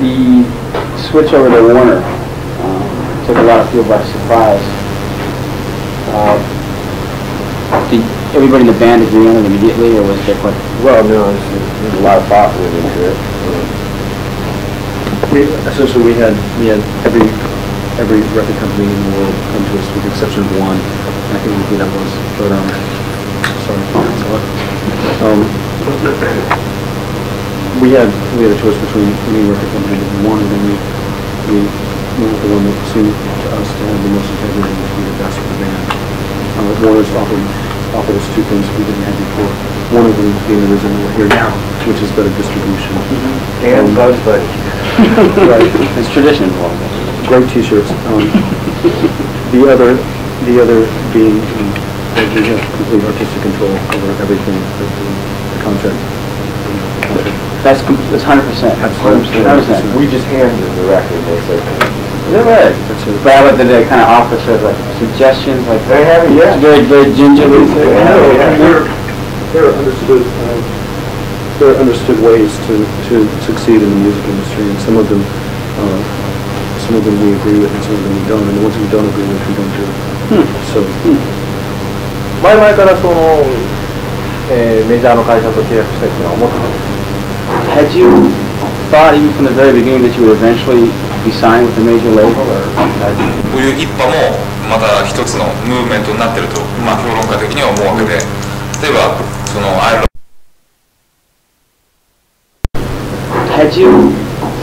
The switch over to Warner took a lot of people by surprise. Did everybody in the band agree on it immediately, or was there quite? Well, no, there's a lot of thought went into it. Essentially, we had every record company in the world come to us with the exception of one. I think who that was, but sorry, we had a choice between any record company that we wanted, and we went with the one that seemed to us to have the most integrity and to be the best for the band. Warner's offered us two things we didn't have before. One of them being the reason we're here now, which is better distribution. And Buzz Buddy. Right. It's tradition. Great T-shirts. The other being that we have complete artistic control over everything, the contract. That's 100%. 100%. We just handed the record, they said. Is that right? That's it. But did they kind of offer sort of like suggestions, like they have, yeah, very gingerly? There are understood ways to succeed in the music industry, and some of them we agree with, and some of them we don't. And the ones we don't agree with, we don't do. So. 前々からその、メジャーの会社と契約したいっていうのは思ってたんです。Had you thought even from the very beginning that you would eventually be signed with a major label, or? こういう一派もまた一つのムーブメントになっていると、まあ評論家的には思うわけで、例えばそのHad you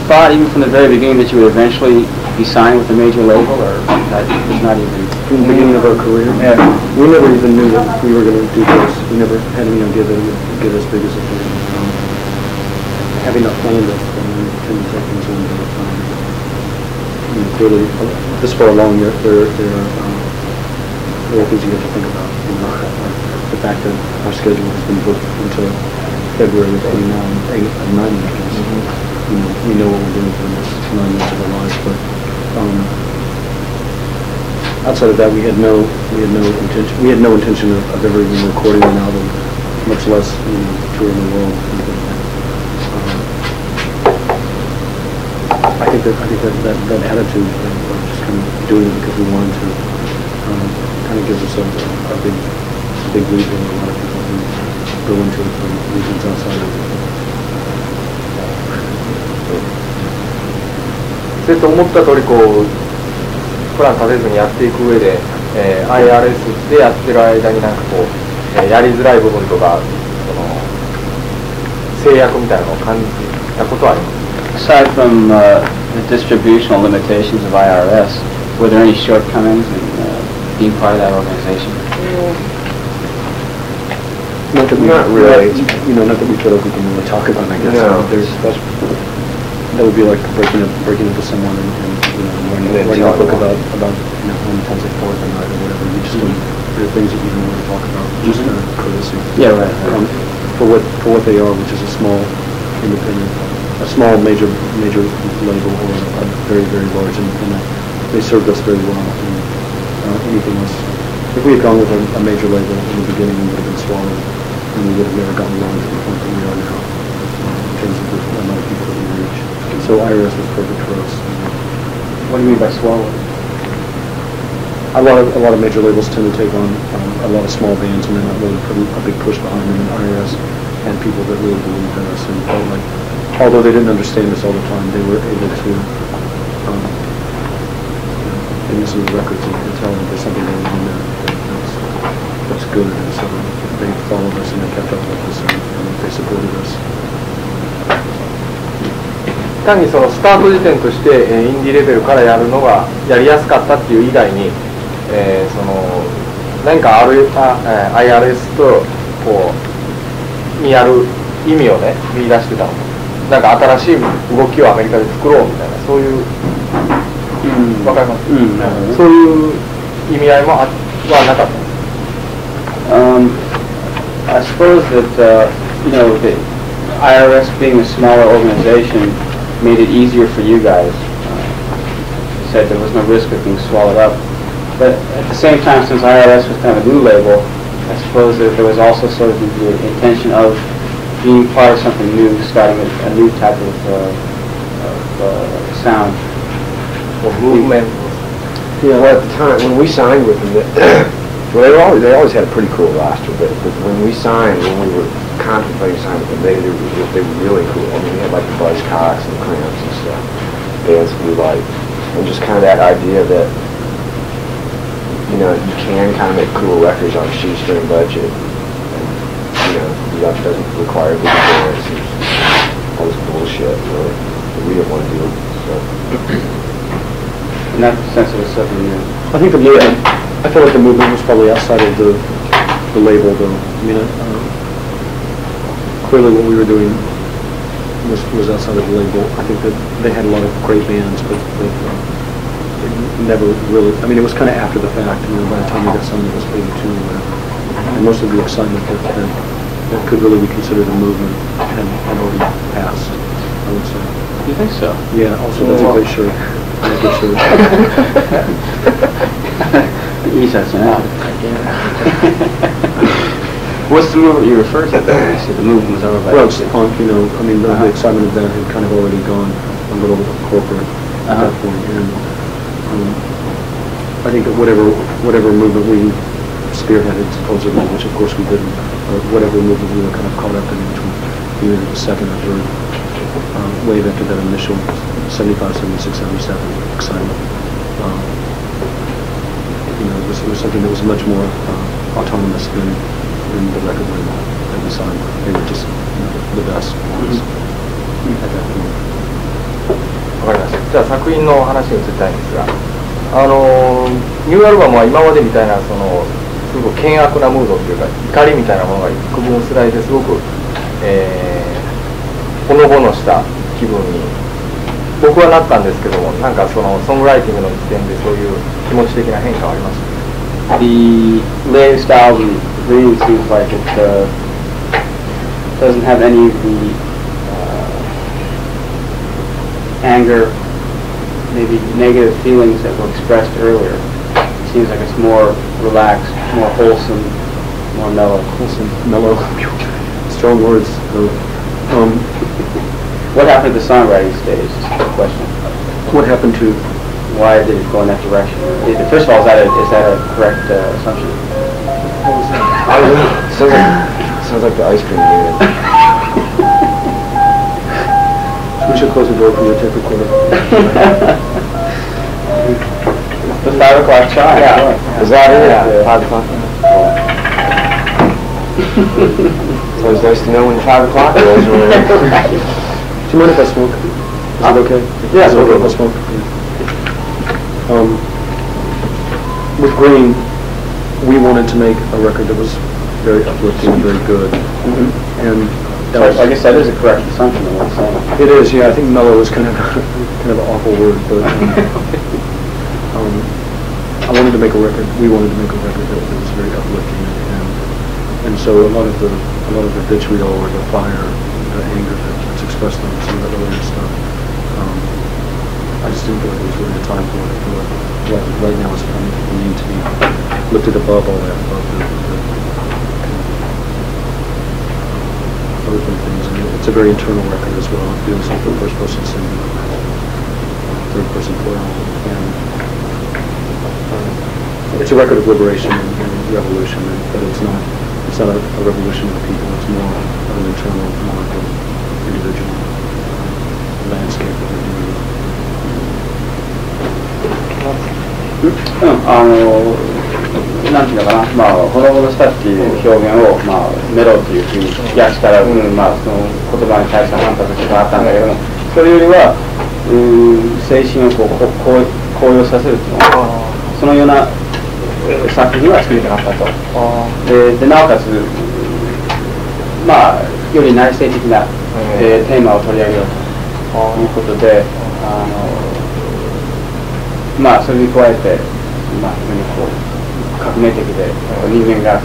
thought even from the very beginning that you would eventually be signed with a major label, or that was not even? From the beginning of our career, yeah, we never even knew that we were going to do this. We never had any idea that it would get as big as it did. Having not planned it, 10 seconds in, clearly, this far along, there are things you have to think about. The fact that our schedule has been booked until February of '89, '90, I guess. We know what we're doing for the next 9 months of our lives, but outside of that, we had no intention of ever even recording an album, much less touring the world. I think that attitude of just kind of doing it because we wanted to kind of gives us a big leap in a lot of people who go into it from reasons outside of it. と思った通りこうプラン立てずにやっていく上で、IRS でやってる間になんかこう、やりづらい部分とかその制約みたいなのを感じたことはあります。Aside from the distributional limitations of IRS, were there any shortcomings in being part of that organization? Not really. Not that we feel like we can really talk about it, I guess. No. That would be like breaking into someone and writing a book about how many times they forward the night or whatever. You just don't. There are things that you don't want to talk about. Just kind of courtesy. Yeah, right. For what they are, which is a small independent, a small major label or a very large independent. They served us very well. And anything else, if we had gone with a major label in the beginning, we would have been swallowed, and we would have never gotten along to the point that we are now in terms of the amount of people that we reach. So IRS was perfect for us. What do you mean by swallowed? A lot of major labels tend to take on a lot of small bands, and they're not really putting a big push behind them. And IRS and people that really believed in us and felt like, although they didn't understand us all the time, they were able to give us some records and tell them there's something going on there that's good. And so they followed us and they kept up with us and they supported us. 単にそのスタート時点として、インディーレベルからやるのがやりやすかったっていう以外に、その何かIRS とこうにやる意味をね見出してたの。なんか新しい動きをアメリカで作ろうみたいなそういうわかります、そういう意味合いもはなかった。I suppose that the IRS being a smaller organization made it easier for you guys. You said there was no risk of being swallowed up. But at the same time, since IRS was kind of a new label, I suppose that there was also sort of the intention of being part of something new, starting a new type of sound or movement. Yeah, well, at the time when we signed with them, well, they always had a pretty cool roster. But when we signed, when we were contemplating signing with them, they were really cool. I mean, we had like the Buzzcocks and the Cramps and stuff, bands that we liked, and just kind of that idea that you can kind of make cool records on a shoestring budget, and that doesn't require big bands and all this bullshit. Really, that we didn't want to do. So. In that sense, it was something new. I think I feel like the movement was probably outside of the label, though. I mean, clearly what we were doing was outside of the label. I think that they had a lot of great bands, but never really. I mean, it was kind of after the fact. By the time we got signed, it was 82, and most of the excitement that could really be considered a movement had already passed, I would say. You think so? Yeah. Also, that's a great shirt. What's the movement you refer to? You said the movement was over by. Well, it's punk, I mean, the excitement of that had kind of already gone a little corporate at that point. And I think that whatever movement we spearheaded, supposedly, which of course we didn't, or whatever movement we were kind of caught up in, which was either the second or third wave after that initial 75, 76, 77 excitement. It was something that was much more autonomous than the record label at the time. They were just the best ones at that point. わかりました。じゃあ作品の話に移りたいんですが、ニューアルバムは今までみたいなすごく険悪なムードというか怒りみたいなものが一区分すらいですごく、ほのぼのした気分に僕はなったんですけども、なんかソングライティングの時点でそういう気持ち的な変化はありました。The latest album, R.E.M, seems like it doesn't have any of the anger, maybe negative feelings that were expressed earlier. It seems like it's more relaxed, more wholesome, more mellow. Wholesome, mellow, strong words. What happened at the songwriting stage? Is the question. What happened to? Why did it go in that direction? First of all, is that a correct assumption? Sounds like the ice cream unit. We should close the door for your tape recorder. The 5 o'clock chime. Yeah. Is that it? Yeah. 5 o'clock. It's always nice to know when 5 o'clock rolls around. Do you mind if I smoke? Is it okay? Yeah, it's okay if I smoke. With Green, we wanted to make a record that was very uplifting and very good. And that was, I guess that is a correct assumption of what I'm saying. It is, yeah. I think mellow is kind of an awful word, but I wanted to make a record. We wanted to make a record that was very uplifting, and so a lot of the vitriol or the fire, the anger that's expressed on some of the earlier stuff. I just didn't feel like it was really a time for it. I feel like right now it's time for me to be lifted above all that, above the other things. And it's a very internal record as well. It feels like the first person singing, third person plural, and it's a record of liberation and revolution, but it's not a revolution of the people. It's more of an internal, more of an individual landscape that we're doing. なんていうのかな、ほのぼのしたっていう表現を、メロっていうふうに訳したら、その言葉に対して反発があったんだけども、それよりは精神を高揚させるっていうのそのような作品は作りたかったと。でなおかつ、より内省的な、テーマを取り上げようということで、それに加えて、革命的で人間が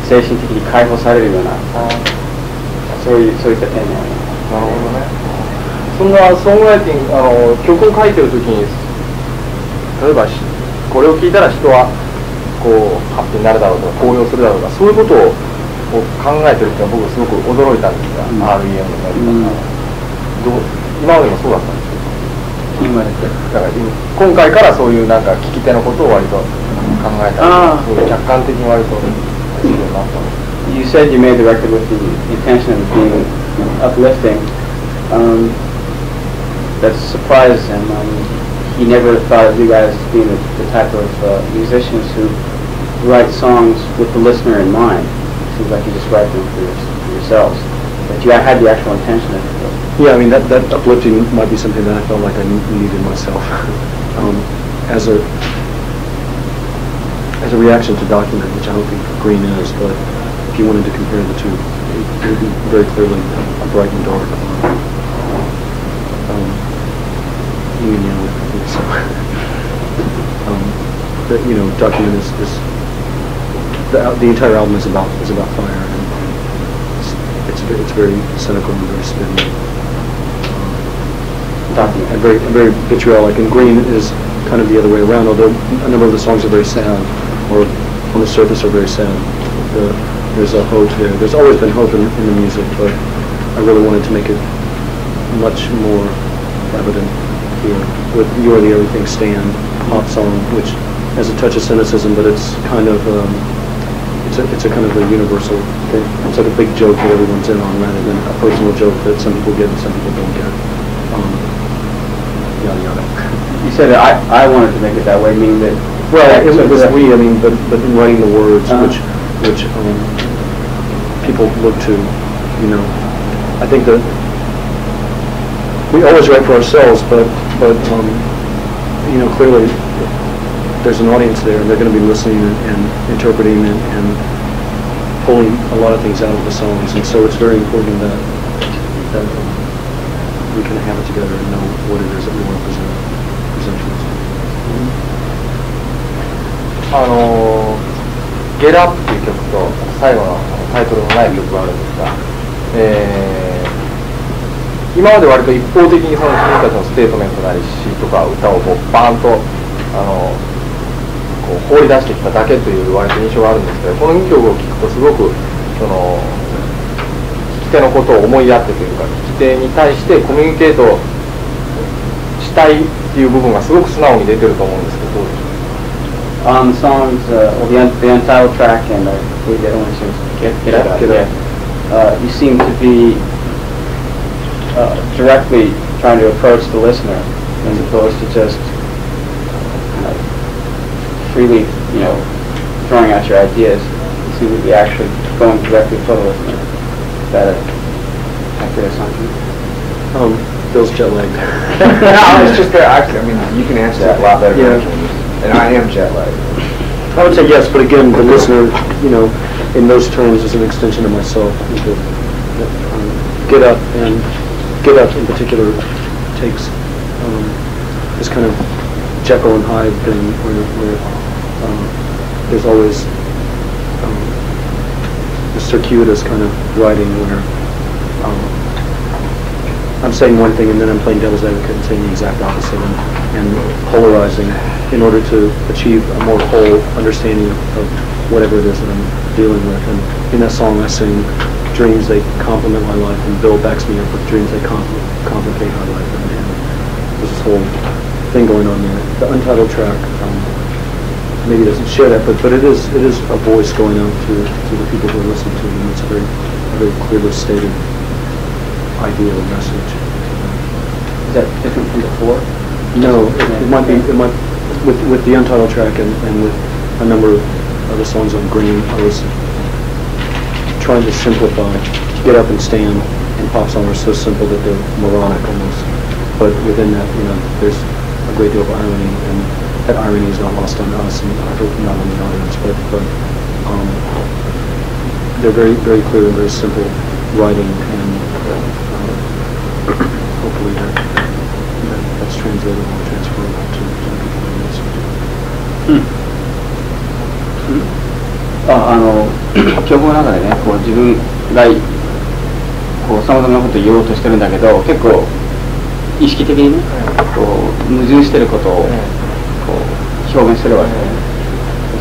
精神的に解放されるような、そういったテーマを。なるほどね。そんなソングライティング、曲を書いてるときに、例えばこれを聞いたら人はハッピーになるだろうとか高揚するだろうとか、そういうことを考えてるっていうのは僕すごく驚いたんですが、R.E.M のメンバー今までもそうだったんですけど、だから今回からそういうなんか聞き手のことを割と考えたり、そういう客観的に割とするようになったんです。You said you made the record with the intention of being uplifting. That surprised him. He never thought of you guys as being the type of musicians who write songs with the listener in mind. It seems like you just write them for yourselves. But you had the actual intention of it. Yeah, I mean, that uplifting might be something that I felt like I needed myself. As a reaction to document, which I don't think Green is, but if you wanted to compare the two, it would be very clearly a bright and dark. Yin and yang, I think so. Document is the entire album is about fire, and it's very cynical and very spitty. And very vitriolic. And Green is kind of the other way around, although a number of the songs are very sad, or on the surface are very sad. There's a hope there. There's always been hope in the music, but I really wanted to make it much more evident here with You Are the Everything Stand, pop song, which has a touch of cynicism, but it's kind of it's a kind of a universal thing. It's like a big joke that everyone's in on, rather than a personal joke that some people get and some people don't get. Yada yada. You said I wanted to make it that way, meaning that. Well, it was we. I mean, but in writing the words, which people look to, I think that we always write for ourselves, but clearly there's an audience there, and they're going to be listening and interpreting and pulling a lot of things out of the songs, and so it's very important that we can have it together and know what it is that we want to present to us. Get Up っていう曲と最後のタイトルのない曲があるんですが、今まで割と一方的にその自分たちのステートメントなり詩とか歌をバーンとこう放り出してきただけという割と印象があるんですけど、この2曲を聴くとすごくその聞き手のことを思いやってというか、聞き手に対してコミュニケートしたいっていう部分がすごく素直に出てると思うんですけど、どうでしょう。On the songs, the untitled track, and I believe the other one is Get Up. You seem to be directly trying to approach the listener, as opposed to just freely, throwing out your ideas. You seem to be actually going directly for the listener. Is that an accurate assumption? Bill's jet lagged. No, it's just that actually, I mean, you can answer that a lot better than I can. And I am jet lagged. I would say yes, but again, the listener, in those terms, is an extension of myself. Get Up in particular takes this kind of Jekyll and Hyde thing where there's always this circuitous kind of writing where I'm saying one thing and then I'm playing devil's advocate and saying the exact opposite and polarizing in order to achieve a more whole understanding of whatever it is that I'm dealing with. And in that song I sing, dreams, they complement my life, and Bill backs me up with dreams, they complicate my life. And there's this whole thing going on there. The untitled track maybe doesn't share that, but it is a voice going out to the people who are listening to it, and it's a very clearly stated idea or message. Is that different from before? No, it might be. It might with the untitled track and with a number of other songs on Green. I was trying to simplify. Get Up and Stand and pop songs are so simple that they're moronic almost. But within that, there's a great deal of irony, and that irony is not lost on us, and I hope not on the audience. But they're very, very clear and very simple writing, and hopefully that's translatable and transferable to the people who listen to it. 曲の中でね、自分がさまざまなことを言おうとしてるんだけど、結構意識的にね、矛盾してることを表現してるわけで、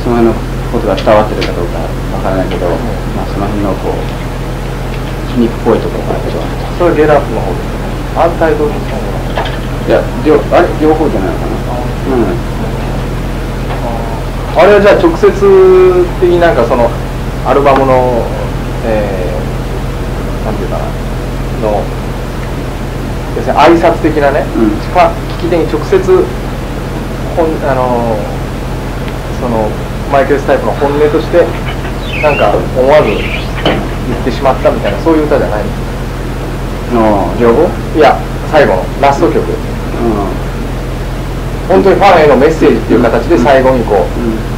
その辺のことが伝わってるかどうかわからないけど、その辺の皮肉っぽいところがあるけど、それはゲラップの方ですね。アンタイトルソング。いや、あれ両方じゃないかな。あれはじゃあ直接的になんかそのアルバムの、なんていうかなの要するに挨拶的なね、聞き手に直接そのマイケル・スタイプの本音としてなんか思わず言ってしまったみたいなそういう歌じゃないんです両方？いや最後のラスト曲、本当にファンへのメッセージっていう形で最後にこう、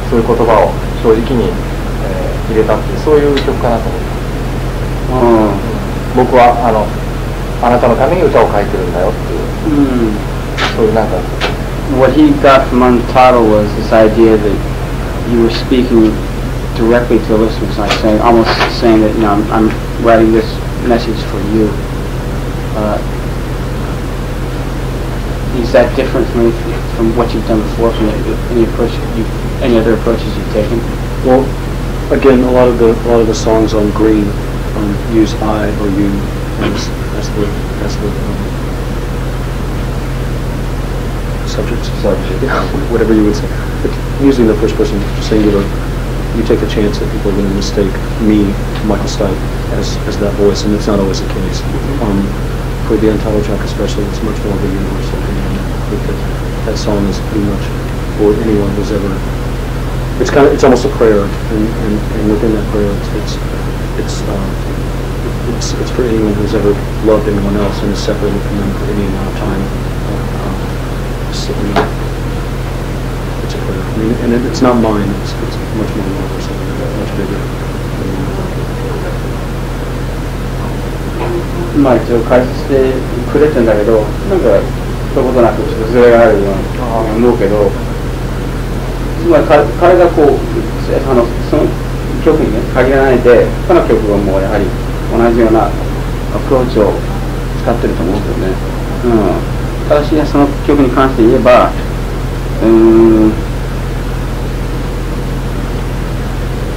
そういう言葉を正直に、入れたっていうそういう曲かなと思います、僕はあなたのために歌を書いてるんだよっていう、そういうなんか What he got from Untitled was this idea that you were speaking directly to the listeners, like saying, almost saying that, I'm writing this message for you. Is that different from what you've done before, from any other approaches you've taken? Well, again, a lot of the songs on Green use I or you as the subject, whatever you would say. But using the first person singular, you take a chance that people are going to mistake me, Michael Stipe, as that voice, and it's not always the case. For the Untitled track especially, it's much more of a universal thing. I think that song is pretty much for anyone who's ever. It's almost a prayer, and within that prayer, it's for anyone who's ever loved anyone else and is separated from them for any amount of time. It's a prayer. I mean, and it's not mine. It's much more universal, much bigger. 一応解説してくれてんだけど、なんかそういうことなくちょっとズレがあるように思うけど、つまり彼がこうその曲にね限らないで他の曲はもうやはり同じようなアプローチを使ってると思うけどね。ただしその曲に関して言えば、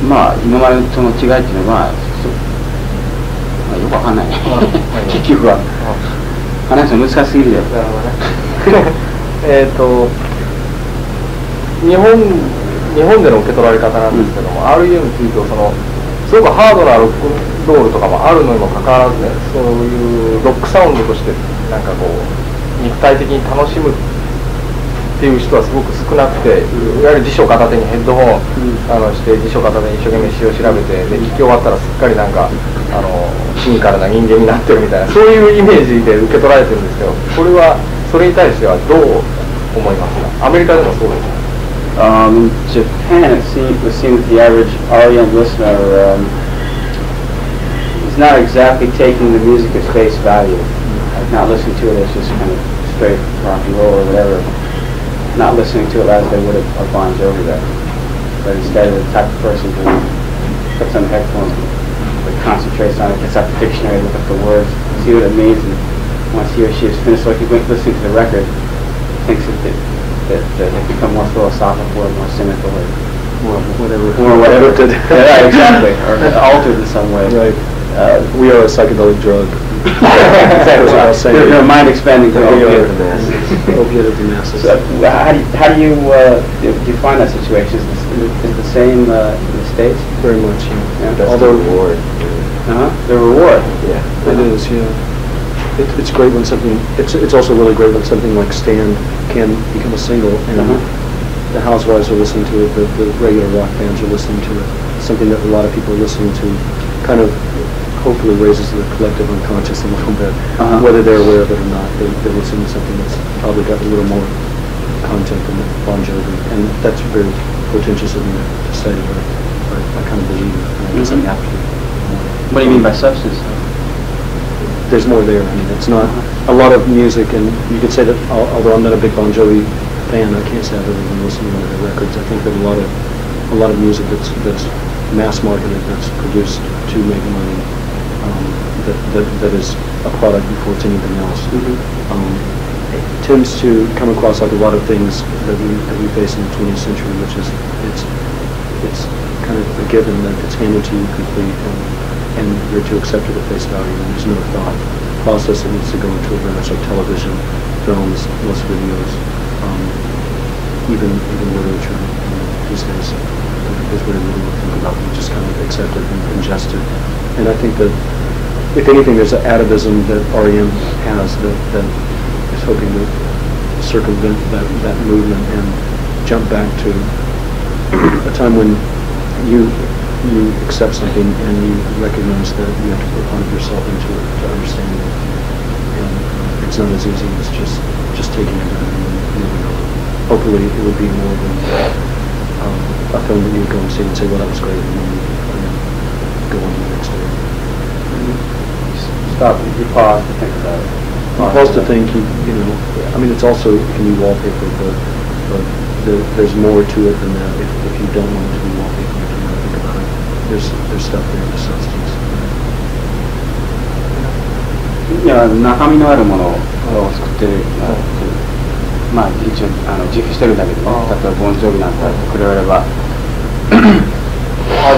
まあ今までとの違いっていうのは。よくわかんないね結局は話が難しすぎるよ。なるほどね日本での受け取られ方なんですけども、R.E.M っていうとすごくハードなロックンロールとかもあるのにもかかわらずね、そういうロックサウンドとしてなんかこう肉体的に楽しむっていう人はすごく少なくて、いわゆる辞書片手にヘッドホンして辞書片手に一生懸命詩を調べてで聞き終わったらすっかりなんかシニカルな人間になってるみたいなそういうイメージで受け取られてるんですけど、これはそれに対してはどう思いますか？アメリカでもそうですか？In Japan, it seems the average R.E.M listener is not exactly taking the music at face value, not listening to it as just kind of straight rock and roll or whatever, not listening to it as they would a Bon Jovi there, but instead the type of person who puts on headphones, concentrates on it, gets out the dictionary, look up the words, see what it means, and once he or she is finished listening to the record, thinks that they become more philosophical or more cynical or whatever. Yeah, exactly, or altered in some way. Right. We are a psychedelic drug. Exactly. What I was saying. They're mind-expanding to opiate of the masses. Opiate of the masses. So, how do you find that situation? Is the same in the States? Very much, yeah. That's Although the reward. The reward. Yeah, it is. Yeah. It's great when something. It's also really great when something like Stand can become a single, and the housewives are listening to it. The regular rock fans are listening to it. Something that a lot of people are listening to, kind of hopefully raises the collective unconscious a little bit, whether they're aware of it or not. They're listening to something that's probably got a little more content than Bon Jovi, and that's very pretentious of me to say, but I kind of believe it. I guess I have to. What do you mean by substance? There's more there. I mean, it's not a lot of music, and you could say that. Although I'm not a big Bon Jovi fan, I can't say I've ever been listening to one of their records. I think that a lot of music that's mass marketed, that's produced to make money, that is a product before it's anything else. It tends to come across like a lot of things that we face in the 20th century, which is it's kind of a given that it's handed to you complete, and you're to accept it at face value, and there's no thought process that needs to go into it, whether it's like television, films, most videos, even literature these days. Is what I really think about. You just kind of accept it and ingest it. And I think that, if anything, there's an atavism that R.E.M. has that is hoping to circumvent that movement and jump back to a time when you accept something and you recognize that you have to put part of yourself into it to understand it. And it's not as easy as just taking it in and moving on. Hopefully it would be more than a film that you would go and see and say, well, that was great, and then you go on to the next day. Stop, you pause to think about it. You pause to think, I mean, it's also, can you wallpaper, but there's more to it than that. If you don't want it to be wallpaper, if you want to think about it, there's stuff there, the substance. いや、中身のあるものを作ってる、まあ一応自負してるんだけどね、例えばボンジョビなんかと比べれば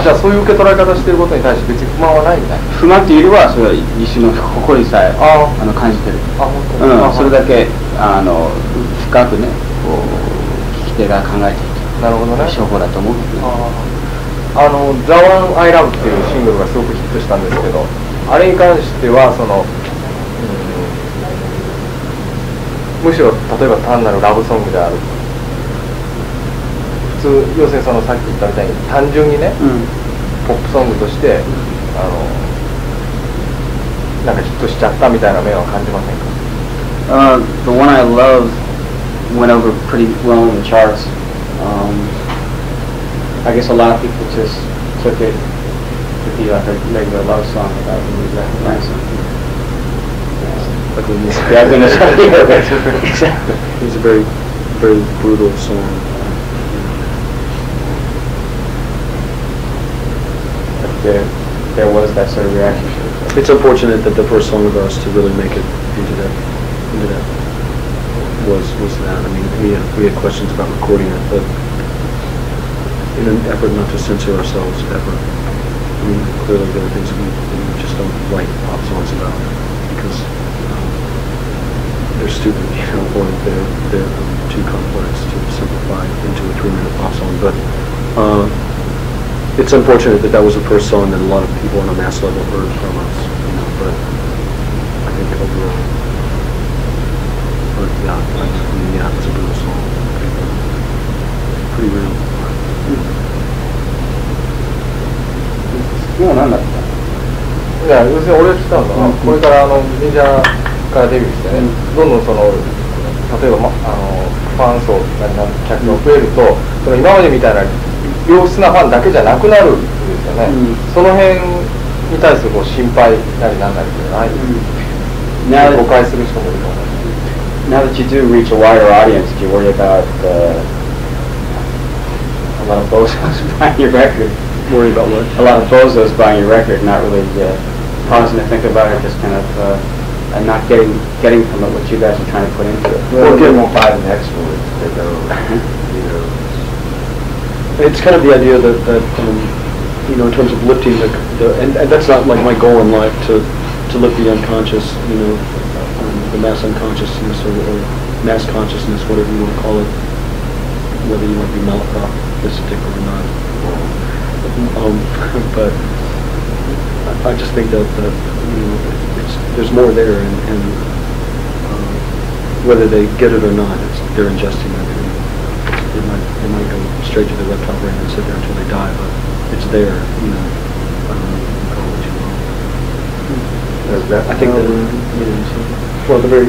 じゃあそういう受け取られ方してることに対して別に不満はないんだ。不満っていうよりはそれは一種の誇りさえ感じてる。それだけ深くね、こう聞き手が考えている。なるほどね。証拠だと思う。The One I Love っていうシングルがすごくヒットしたんですけど、あれに関してはむしろ例えば単なるラブソングである。普通要するにさっき言ったみたいに単純にね、ポップソングとしてなんかヒットしちゃったみたいな面は感じませんか？The One I Love went over pretty well in the charts. I guess a lot of people just took it to be like a regular love song without really recognizing it. Yeah, exactly. It's a very, very brutal song. There was that sort of reaction to it. It's unfortunate that the first song of ours to really make it into that was that. I mean, we had questions about recording it, but in an effort not to censor ourselves ever. I mean, clearly there are things that we just don't write pop songs about because they're stupid, or they're too complex to simplify into a 3-minute pop song. But it's unfortunate that was the first song that a lot of people on a mass level heard from us. But I think overall, yeah, it's a brutal song. Pretty real. もう何だった？いや、要するに俺が聞いたのは、これからメジャーからデビューしてね、どんどん例えば、ファン層客が増えると、今までみたいな良質なファンだけじゃなくなるんですよね。その辺に対する心配なりなんなりっていうのはない。誤解する人もいると思います。Now that you do reach a wider audience, do you worry about a lot of bozos buying your record? Worry about what? A lot of bozos buying your record, not really pausing to think about it, just kind of and not getting from it what you guys are trying to put into it. Well, they won't buy the next one. It's kind of the idea that in terms of lifting and that's not like my goal in life to lift the unconscious, the mass unconsciousness or mass consciousness, whatever you want to call it, whether you want to be Malachistic or not. But I just think that there's more there, and whether they get it or not, they're ingesting it. It might go straight to the reptile brain and sit there until they die, but it's there. Call it what you want. I think that well, the very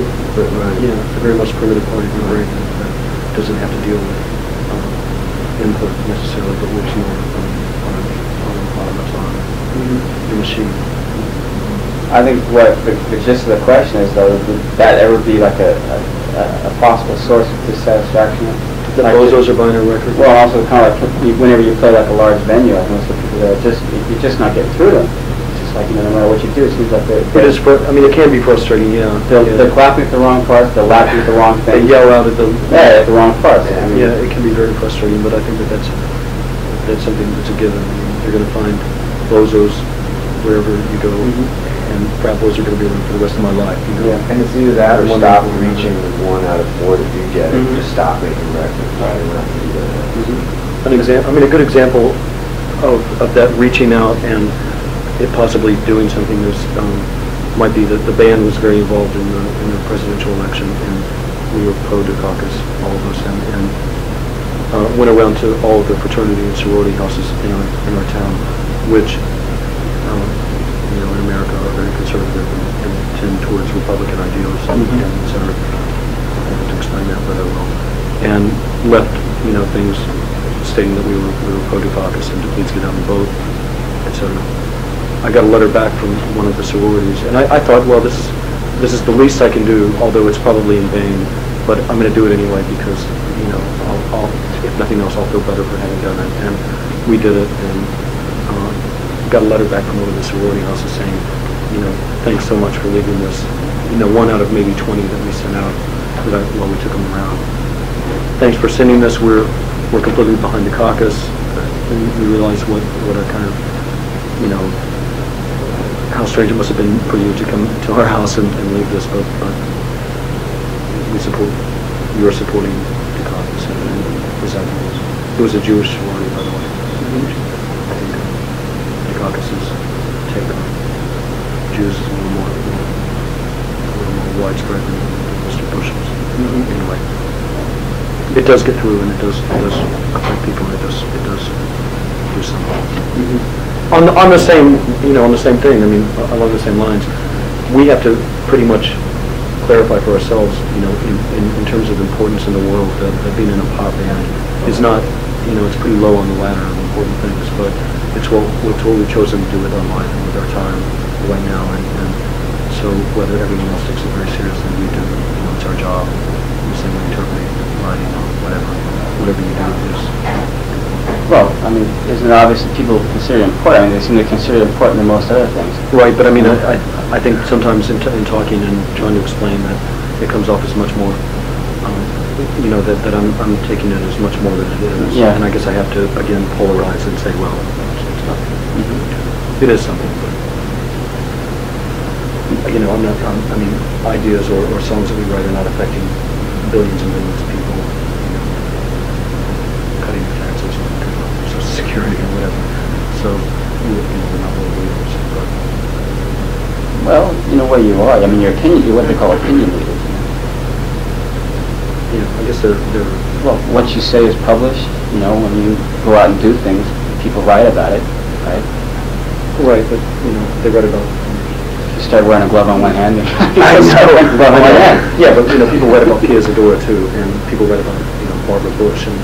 much primitive part of your brain that doesn't have to deal with input necessarily, but works more on the machine. I think what the gist of the question is, though, would that ever be like a possible source of dissatisfaction? The bozos are buying a record? Well, also kind of like whenever you play like a large venue, like most of the people there, you're just not getting through them. It's just like, no matter what you do, it seems like it can be frustrating, yeah. They're clapping at the wrong parts, they're laughing at the wrong thing. They yell out at the wrong parts. Yeah, it can be very frustrating, but I think that's something that's a given. You're going to find bozos wherever you go. and frat boys are going to be around for the rest of my life. You know? Yeah, and it's either that or One stop out of reaching the 1 out of 4 that do get it. Mhm. Just stop making records. Right. We're not gonna do that. An example, I mean, a good example of that reaching out and it possibly doing something is might be that the band was very involved in the presidential election, and we were pro Dukakis, all of us, and went around to all of the fraternity and sorority houses in our town, which you know, in America are very conservative and tend towards Republican ideals, and et cetera. I have to explain that rather well. And left, you know, things stating that we were pro Dukakis and to please get out and vote, et cetera. I got a letter back from one of the sororities, and I thought, well, this is the least I can do, although it's probably in vain, but I'm going to do it anyway because, you know, I'll if nothing else, I'll feel better for having done it. And we did it, and got a letter back from one of the sorority houses saying, you know, thanks so much for leaving this, you know, 1 out of maybe 20 that we sent out while we took them around. Thanks for sending this. We're completely behind the caucus. We realize what a kind of, you know, how strange it must have been for you to come to our house and leave this, but we support, you're supporting the caucus and Dukakis. It was a Jewish sorority, by the way. I think Dukakis' take on Jews is a little more widespread than Mr. Bush's. Anyway, it does get through, and it does affect people, and it does do something. On the same, you know, on the same thing, I mean, along the same lines, we have to pretty much clarify for ourselves, you know, in terms of importance in the world, that being in a pop band is not, you know, it's pretty low on the ladder of important things, but it's what we've chosen to do with our life and with our time right now, and so whether everyone else takes it very seriously, we do, you know, it's our job, the same way interpreting, writing, or whatever you do is. Well, I mean, isn't it obvious that people consider it important? I mean, they seem to consider it important than most other things. Right, but I mean, I think sometimes in talking and trying to explain that it comes off as much more, you know, that I'm taking it as much more than it is. Yeah. And I guess I have to, again, polarize and say, well, it's not. It is something, but, you know, I mean, ideas or songs that we write are not affecting billions and billions of people, you know, cutting their taxes or Social Security or whatever. So, you know, we're not really leaders, but. Well, in a way you are. I mean, you're what they call opinion leaders. Yeah, I guess they're. Well, what you say is published. You know, when you go out and do things, people write about it, right? Right, but, you know, they write about. You start wearing a glove on one hand. I know. Yeah, but, you know, people write about Pia Zadora too, and people write about, you know, Barbara Bush, and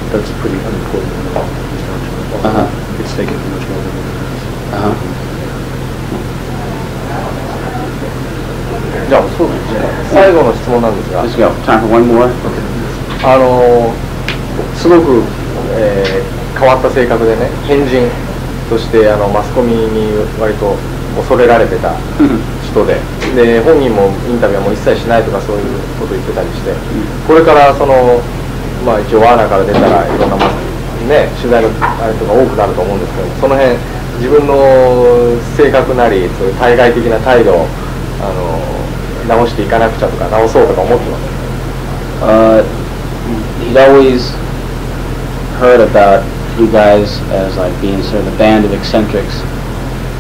that's pretty unimportant at all. It's taken too much more than it is. じゃあそうですね。最後の質問なんですが、 Let's go. Time for one more. すごく、変わった性格でね、変人としてマスコミに割と恐れられてた人で、本人もインタビューはもう一切しないとかそういうことを言ってたりして、これからまあ一応ワーナーから出たらいろんなね取材のあれとか多くなると思うんですけど、その辺自分の性格なりそういう対外的な態度を直していかなくちゃとか直そうとか思ってます。He'd always heard about you guys as like being sort of the band of eccentrics,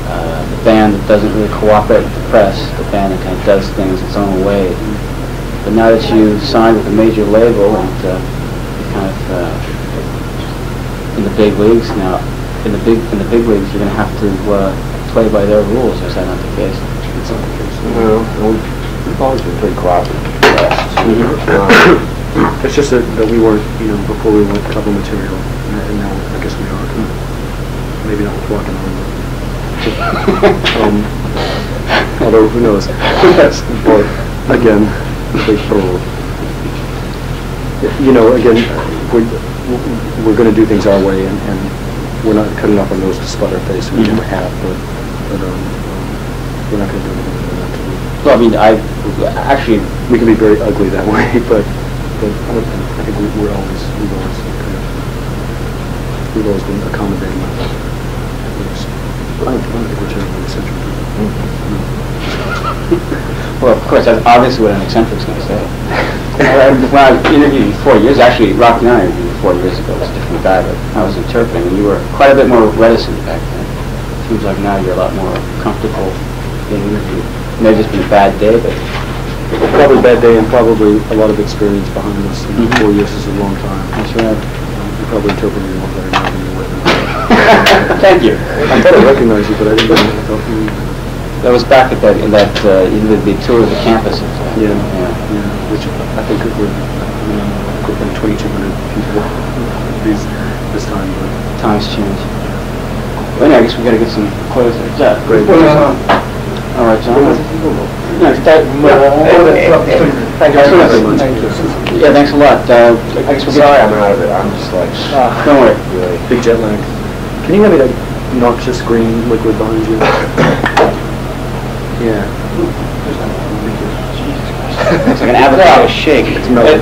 the band that doesn't really cooperate with the press, the band that kind of does things its own way. But now that you signed with a major label and you're kind of in the big leagues now, in the big leagues, you're going to have to play by their rules. Or is that not the case? It's not the case. No, we've always been pretty cooperative. It's just that we weren't, you know, before we went cover material, and now I guess we are. Maybe not with rock and roll. Although who knows? Yes, but again, you know, again, we're going to do things our way, and we're not cutting off our nose to spite our face. We never have, but we're not going to do anything like that. Well, I mean, actually, we can be very ugly that way, but I think we've always been accommodating, at least. I don't think we're terribly eccentric. Well, of course, that's obviously what an eccentric's going to say. When I interviewed you 4 years, actually, Rocky and I interviewed you 4 years ago. It was a different guy, but I was interpreting, and you were quite a bit more reticent back then. Seems like now you're a lot more comfortable being interviewed. It may have just been a bad day, but... Probably a bad day and probably a lot of experience behind us. And 4 years is a long time. That's right. You probably interpreted it a lot better now than you were then. Thank you. I thought I recognized you, but I didn't know. I thought, That was back at that, you did the tour of the campus. yeah, which I think were 2,200 people this time. But Times change. Well, anyway, I guess we got to get some clothes there. Jeff, Great. all right, John. No, Thank you very much. Yeah, thanks a lot. I guess we'll Sorry, get... I'm out of it. I'm just like, Don't worry. really. big jet lag. Can you hand me that noxious green liquid behind you? Yeah. It's like an avocado shake. It's melted.